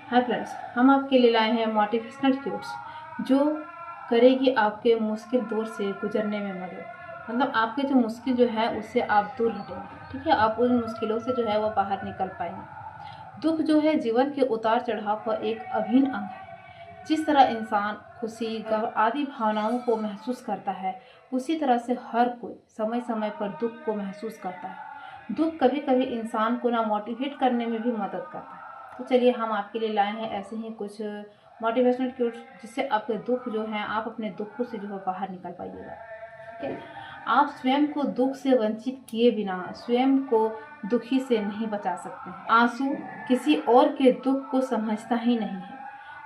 Hi friends, हम आपके लिए लाए हैं मोटिवेशनल क्यूट्स जो करेगी आपके मुश्किल दौर से गुजरने में मदद। मतलब आपके जो मुश्किल जो है उससे आप दूर हटेंगे। ठीक है, आप उन मुश्किलों से जो है वो बाहर निकल पाएंगे। दुख जो है जीवन के उतार चढ़ाव का एक अभिन्न अंग है। जिस तरह इंसान खुशी, गम आदि भावनाओं को महसूस करता है, उसी तरह से हर कोई समय समय पर दुख को महसूस करता है। दुख कभी कभी इंसान को ना मोटिवेट करने में भी मदद करता है। तो चलिए, हम आपके लिए लाए हैं ऐसे ही कुछ मोटिवेशनल क्यूट्स जिससे आपके दुख जो हैं, आप अपने दुखों से जो है बाहर निकल पाइएगा। ठीक है, आप स्वयं को दुख से वंचित किए बिना स्वयं को दुखी से नहीं बचा सकते हैं। आंसू किसी और के दुख को समझता ही नहीं है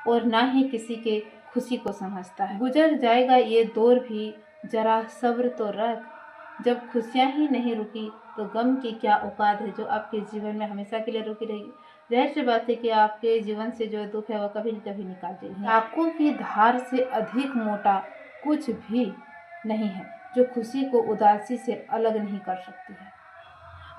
और ना ही किसी के खुशी को समझता है। गुजर जाएगा ये दौर भी, जरा सब्र तो रख। जब खुशियां ही नहीं रुकी तो गम की क्या औकात है जो आपके जीवन में हमेशा के लिए रुकी रहेगी। जाहिर सी बात है कि आपके जीवन से जो दुख है वह कभी न कभी निकाल जाएगी। चाकू की धार से अधिक मोटा कुछ भी नहीं है जो खुशी को उदासी से अलग नहीं कर सकती है।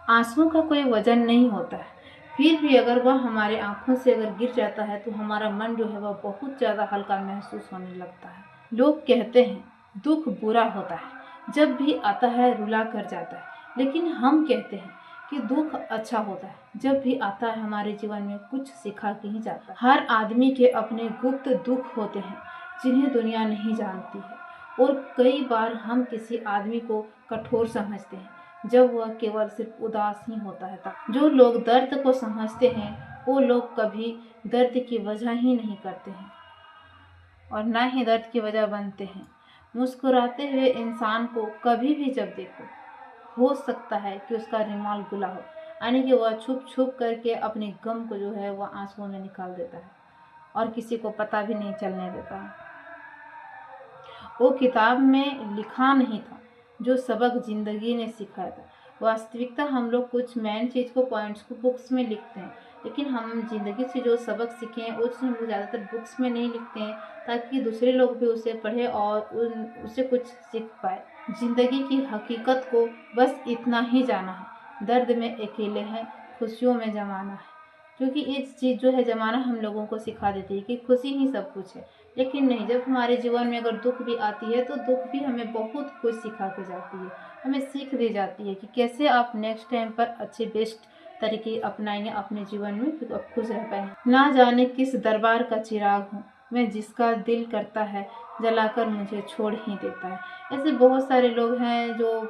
आंसुओं का कोई वजन नहीं होता है, फिर भी अगर वह हमारे आंखों से अगर गिर जाता है तो हमारा मन जो है वह बहुत ज़्यादा हल्का महसूस होने लगता है। लोग कहते हैं दुख बुरा होता है, जब भी आता है रुला कर जाता है, लेकिन हम कहते हैं कि दुख अच्छा होता है, जब भी आता है हमारे जीवन में कुछ सिखा के ही जाता है। हर आदमी के अपने गुप्त दुख होते हैं जिन्हें दुनिया नहीं जानती है, और कई बार हम किसी आदमी को कठोर समझते हैं जब वह केवल सिर्फ उदास ही होता है। तब जो लोग दर्द को समझते हैं वो लोग कभी दर्द की वजह ही नहीं करते हैं और ना ही दर्द की वजह बनते हैं। मुस्कुराते हुए इंसान को कभी भी जब देखो, हो सकता है कि उसका रुमाल गुला हो, यानी कि वह छुप छुप करके अपने गम को जो है वह आंसुओं में निकाल देता है और किसी को पता भी नहीं चलने देता है। वो किताब में लिखा नहीं था जो सबक जिंदगी ने सिखाया था। वास्तविकता हम लोग कुछ मेन चीज़ को, पॉइंट्स को बुक्स में लिखते हैं, लेकिन हम जिंदगी से जो सबक सीखे हैं वो चीज़ हम लोग ज़्यादातर बुक्स में नहीं लिखते हैं ताकि दूसरे लोग भी उसे पढ़े और उससे कुछ सीख पाए। जिंदगी की हकीकत को बस इतना ही जाना है, दर्द में अकेले हैं, खुशियों में जमाना है। क्योंकि एक चीज़ जो है ज़माना हम लोगों को सिखा देती है कि खुशी ही सब कुछ है, लेकिन नहीं, जब हमारे जीवन में अगर दुख भी आती है तो दुख भी हमें बहुत कुछ सिखा के जाती है, हमें सीख दे जाती है कि कैसे आप नेक्स्ट टाइम पर अच्छे बेस्ट तरीके अपनाएंगे अपने जीवन में, फिर आप खुश रह पाएंगे। ना जाने किस दरबार का चिराग हूँ मैं, जिसका दिल करता है जलाकर मुझे छोड़ ही देता है। ऐसे बहुत सारे लोग हैं जो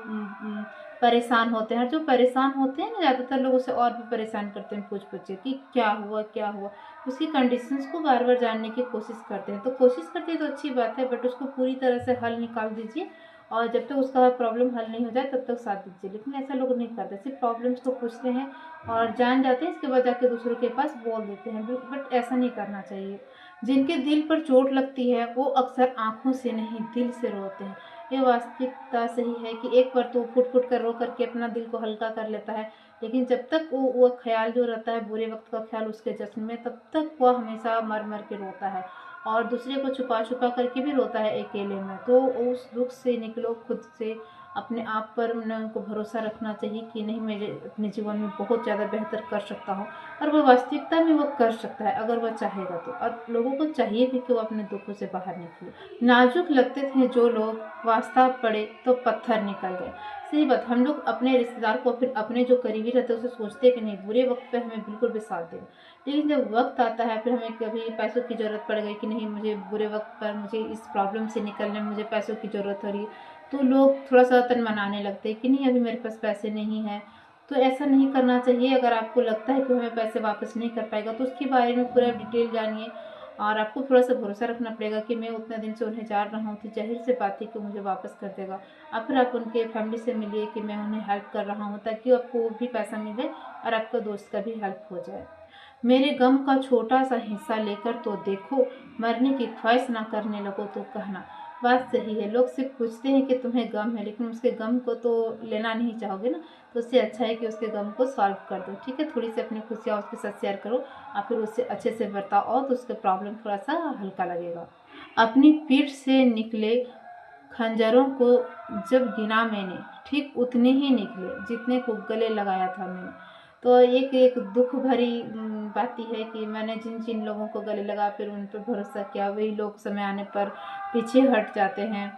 परेशान होते हैं, और जो परेशान होते हैं ना, ज़्यादातर लोग उसे और भी परेशान करते हैं पूछ पूछ के कि क्या हुआ क्या हुआ, उसकी कंडीशंस को बार बार जानने की कोशिश करते हैं। तो कोशिश करते हैं तो अच्छी बात है, बट उसको पूरी तरह से हल निकाल दीजिए और जब तक उसका प्रॉब्लम हल नहीं हो जाए तब तक साथ दीजिए। लेकिन ऐसा लोग नहीं करते, सिर्फ प्रॉब्लम्स को पूछते हैं और जान जाते हैं, इसके बाद जाके दूसरों के पास बोल देते हैं। बट ऐसा नहीं करना चाहिए। जिनके दिल पर चोट लगती है वो अक्सर आंखों से नहीं दिल से रोते हैं। ये वास्तविकता सही है कि एक बार तो फुट फुट कर रो करके अपना दिल को हल्का कर लेता है, लेकिन जब तक वो ख्याल जो रहता है, बुरे वक्त का ख्याल उसके जश्न में, तब तक वह हमेशा मर मर के रोता है और दूसरे को छुपा छुपा करके भी रोता है अकेले में। तो उस दुख से निकलो खुद से, अपने आप पर उनको भरोसा रखना चाहिए कि नहीं, मेरे अपने जीवन में बहुत ज़्यादा बेहतर कर सकता हूँ, और वह वास्तविकता में वो कर सकता है अगर वह चाहेगा तो। और लोगों को चाहिए भी कि वो अपने दुखों से बाहर निकले। नाजुक लगते थे जो लोग, वास्ता पड़े तो पत्थर निकल गए। सही बात, हम लोग अपने रिश्तेदार को, फिर अपने जो करीबी रहते हैं उसे सोचते हैं कि नहीं, बुरे वक्त पे हमें बिल्कुल भी साथ देगा, लेकिन जब वक्त आता है, फिर हमें कभी पैसों की ज़रूरत पड़ गई कि नहीं, मुझे बुरे वक्त पर, मुझे इस प्रॉब्लम से निकलने में मुझे पैसों की ज़रूरत हो रही है, तो लोग थोड़ा सा तन मनाने लगते हैं कि नहीं अभी मेरे पास पैसे नहीं हैं। तो ऐसा नहीं करना चाहिए। अगर आपको लगता है कि हमें पैसे वापस नहीं कर पाएगा तो उसके बारे में पूरा डिटेल जानिए, और आपको थोड़ा सा भरोसा रखना पड़ेगा कि मैं उतने दिन से उन्हें जान रहा हूँ तो जाहिर से बात है कि मुझे वापस कर देगा। और फिर आप उनके फैमिली से मिलिए कि मैं उन्हें हेल्प कर रहा हूँ, ताकि आपको वो भी पैसा मिले और आपका दोस्त का भी हेल्प हो जाए। मेरे गम का छोटा सा हिस्सा लेकर तो देखो, मरने की ख्वाहिश ना करने लगो तो कहना। बात सही है, लोग सिर्फ पूछते हैं कि तुम्हें गम है, लेकिन उसके गम को तो लेना नहीं चाहोगे ना, तो उससे अच्छा है कि उसके गम को सॉल्व कर दो। ठीक है, थोड़ी सी अपनी खुशियाँ उसके साथ शेयर करो और फिर उससे अच्छे से बर्ताओ तो उसका प्रॉब्लम थोड़ा सा हल्का लगेगा। अपनी पीठ से निकले खंजरों को जब गिना मैंने, ठीक उतने ही निकले जितने को गले लगाया था मैंने। तो एक एक दुख भरी पाती है कि मैंने जिन जिन लोगों को गले लगा फिर उन पर भरोसा किया, वही लोग समय आने पर पीछे हट जाते हैं।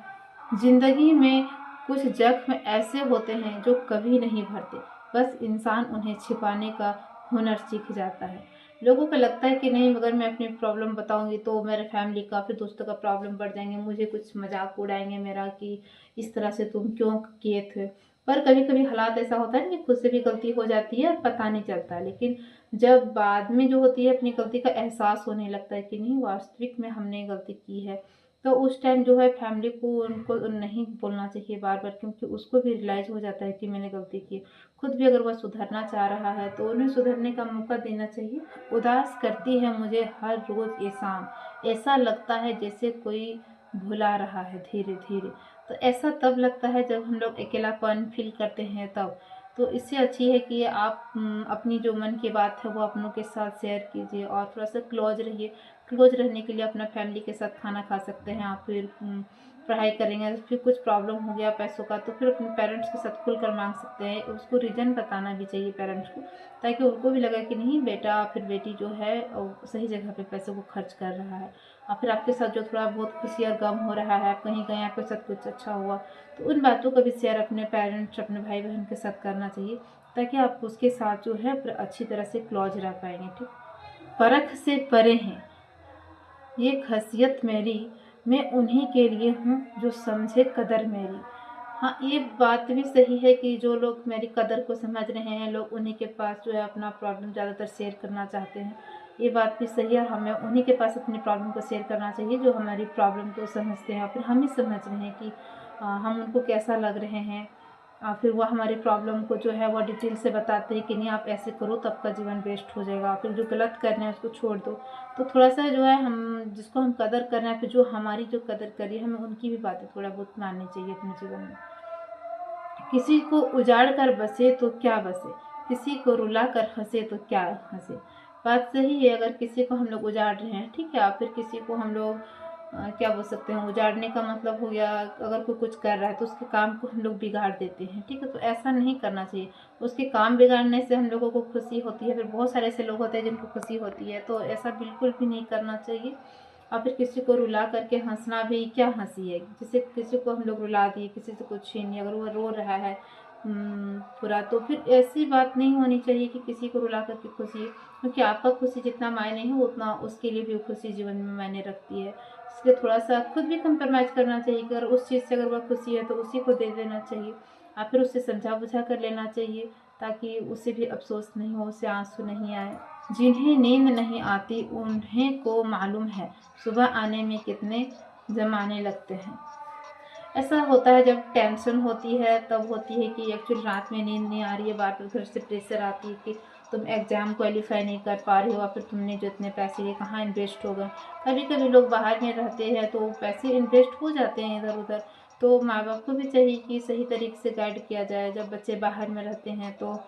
ज़िंदगी में कुछ जख्म ऐसे होते हैं जो कभी नहीं भरते, बस इंसान उन्हें छिपाने का हुनर सीख जाता है। लोगों को लगता है कि नहीं, अगर मैं अपनी प्रॉब्लम बताऊंगी तो मेरे फैमिली का फिर दोस्तों का प्रॉब्लम बढ़ जाएंगे, मुझे कुछ मजाक उड़ाएंगे मेरा कि इस तरह से तुम क्यों किए थे। पर कभी कभी हालात ऐसा होता है ना कि खुद से भी गलती हो जाती है और पता नहीं चलता, लेकिन जब बाद में जो होती है अपनी गलती का एहसास होने लगता है कि नहीं, वास्तविक में हमने गलती की है, तो उस टाइम जो है फैमिली को उनको नहीं बोलना चाहिए बार बार, क्योंकि उसको भी रियलाइज हो जाता है कि मैंने गलती की। खुद भी अगर वह सुधरना चाह रहा है तो उन्हें सुधरने का मौका देना चाहिए। उदास करती है मुझे हर रोज़ ये शाम, ऐसा लगता है जैसे कोई भुला रहा है धीरे धीरे। तो ऐसा तब लगता है जब हम लोग अकेलापन फील करते हैं तब। तो इससे अच्छी है कि आप अपनी जो मन की बात है वो अपनों के साथ शेयर कीजिए और थोड़ा सा क्लोज रहिए। क्लोज रहने के लिए अपना फैमिली के साथ खाना खा सकते हैं आप, फिर पढ़ाई करेंगे, फिर कुछ प्रॉब्लम हो गया पैसों का तो फिर अपने पेरेंट्स के साथ खुल कर मांग सकते हैं। उसको रीज़न बताना भी चाहिए पेरेंट्स को, ताकि उनको भी लगे कि नहीं, बेटा फिर बेटी जो है सही जगह पे पैसों को खर्च कर रहा है। और फिर आपके साथ जो थोड़ा बहुत खुशी और गम हो रहा है, आप कहीं गए आपके साथ कुछ अच्छा हुआ, तो उन बातों का भी शेयर अपने पेरेंट्स अपने भाई बहन के साथ करना चाहिए, ताकि आप उसके साथ जो है फिर अच्छी तरह से क्लोज रह पाएंगे। ठीक, परख से परे हैं ये खासियत मेरी, मैं उन्हीं के लिए हूँ जो समझे कदर मेरी। हाँ, ये बात भी सही है कि जो लोग मेरी कदर को समझ रहे हैं, लोग उन्हीं के पास जो है अपना प्रॉब्लम ज़्यादातर शेयर करना चाहते हैं। ये बात भी सही है, हमें उन्हीं के पास अपनी प्रॉब्लम को शेयर करना चाहिए जो हमारी प्रॉब्लम को समझते हैं, फिर हम ही समझ रहे हैं कि हम उनको कैसा लग रहे हैं। फिर वो हमारी प्रॉब्लम को जो है वो डिटेल से बताते हैं कि नहीं, आप ऐसे करो तो आपका जीवन बेस्ट हो जाएगा, फिर जो गलत करना है उसको छोड़ दो। तो थोड़ा सा जो है हम जिसको हम कदर करना है, फिर जो हमारी जो कदर करी है, हमें उनकी भी बातें थोड़ा बहुत माननी चाहिए अपने जीवन में। किसी को उजाड़ कर बसे तो क्या बसे, किसी को रुला कर हंसे तो क्या हंसे। बात सही है, अगर किसी को हम लोग उजाड़ रहे हैं, ठीक है, फिर किसी को हम लोग क्या बोल सकते हैं, उजाड़ने का मतलब हो गया अगर कोई कुछ कर रहा है तो उसके काम को हम लोग बिगाड़ देते हैं, ठीक है, तो ऐसा नहीं करना चाहिए। उसके काम बिगाड़ने से हम लोगों को खुशी होती है, फिर बहुत सारे ऐसे लोग होते हैं जिनको खुशी होती है, तो ऐसा बिल्कुल भी नहीं करना चाहिए। और फिर किसी को रुला करके हंसना भी क्या हंसी है, जैसे किसी को हम लोग रुला दिए, किसी से कुछ छीन लिया, अगर वो रो रहा है पूरा, तो फिर ऐसी बात नहीं होनी चाहिए कि किसी को रुला करके खुशी, क्योंकि आपका खुशी जितना मायने है उतना उसके लिए भी खुशी जीवन में मायने रखती है। इसलिए थोड़ा सा खुद भी कंप्रोमाइज़ करना चाहिए कि अगर उस चीज़ से अगर वह खुशी है तो उसी को दे देना चाहिए, और फिर उससे समझा बुझा कर लेना चाहिए, ताकि उसे भी अफसोस नहीं हो, उसे आंसू नहीं आए। जिन्हें नींद नहीं आती उन्हें को मालूम है सुबह आने में कितने जमाने लगते हैं। ऐसा होता है जब टेंशन होती है, तब होती है कि एक्चुअली रात में नींद नहीं आ रही है, बार बार घर से प्रेशर आती है कि तुम एग्ज़ाम क्वालिफाई नहीं कर पा रही हो, फिर तुमने जो इतने पैसे लिए कहाँ इन्वेस्ट हो गए। कभी कभी लोग बाहर में रहते हैं तो पैसे इन्वेस्ट हो जाते हैं इधर उधर, तो माँ बाप को भी चाहिए कि सही तरीके से गाइड किया जाए। जब बच्चे बाहर में रहते हैं तो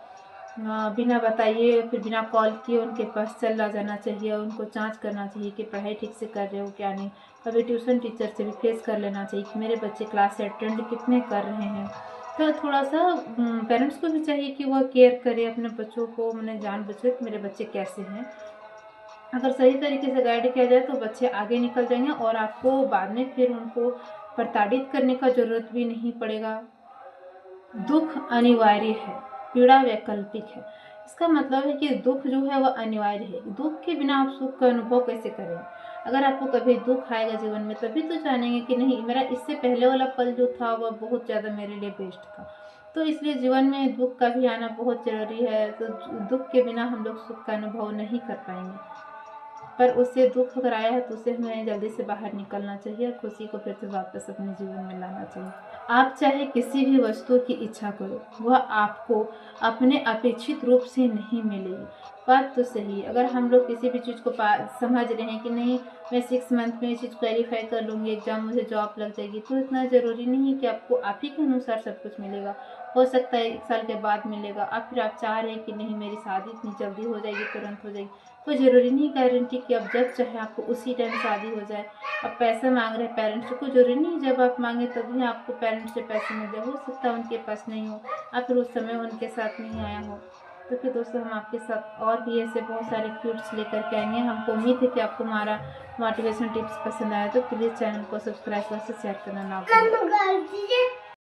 बिना बताइए फिर बिना कॉल किए उनके पास चला जाना चाहिए, और उनको जांच करना चाहिए कि पढ़ाई ठीक से कर रहे हो क्या नहीं। कभी ट्यूशन टीचर से भी फेस कर लेना चाहिए कि मेरे बच्चे क्लास अटेंड कितने कर रहे हैं। तो थोड़ा सा पेरेंट्स को भी चाहिए कि वह केयर करे अपने बच्चों को, मैंने जान बूझ कि मेरे बच्चे कैसे हैं। अगर सही तरीके से गाइड किया जाए तो बच्चे आगे निकल जाएंगे और आपको बाद में फिर उनको प्रताड़ित करने का ज़रूरत भी नहीं पड़ेगा। दुख अनिवार्य है, पीड़ा वैकल्पिक है। इसका मतलब है कि दुख जो है वह अनिवार्य है, दुख के बिना आप सुख का अनुभव कैसे करें। अगर आपको कभी दुख आएगा जीवन में तभी तो जानेंगे कि नहीं, मेरा इससे पहले वाला पल जो था वह बहुत ज़्यादा मेरे लिए बेस्ट था। तो इसलिए जीवन में दुख का भी आना बहुत ज़रूरी है। तो दुख के बिना हम लोग सुख का अनुभव नहीं कर पाएंगे, पर उससे दुख अगर आया है तो उसे हमें जल्दी से बाहर निकलना चाहिए और खुशी को फिर से वापस अपने जीवन में लाना चाहिए। आप चाहे किसी भी वस्तु की इच्छा करो, वह आपको अपने अपेक्षित रूप से नहीं मिलेगी। बात तो सही है, अगर हम लोग किसी भी चीज़ को समझ रहे हैं कि नहीं, मैं 6 मंथ में ये चीज़ क्वालिफाई कर लूँगी, एग्जाम मुझे जॉब लग जाएगी, तो इतना ज़रूरी नहीं है कि आपको आप ही के अनुसार सब कुछ मिलेगा। हो सकता है 1 साल के बाद मिलेगा, अब फिर आप चाह रहे हैं कि नहीं मेरी शादी इतनी जल्दी हो जाएगी, तुरंत हो जाएगी, कोई ज़रूरी नहीं गारंटी कि अब जब चाहे आपको उसी टाइम शादी हो जाए। अब पैसे मांग रहे हैं पेरेंट्स से, कोई ज़रूरी नहीं जब आप मांगे तभी आपको पेरेंट्स से पैसे मिल जाए, हो सकता है उनके पास नहीं हो, या फिर उस समय उनके साथ नहीं आया हो। तो फिर दोस्तों हम आपके साथ और भी ऐसे बहुत सारे क्यूट्स लेकर के आएंगे। हमको उम्मीद है कि आपको हमारा मोटिवेशन टिप्स पसंद आया, तो प्लीज़ चैनल को सब्सक्राइब और शेयर करना ना भूलें।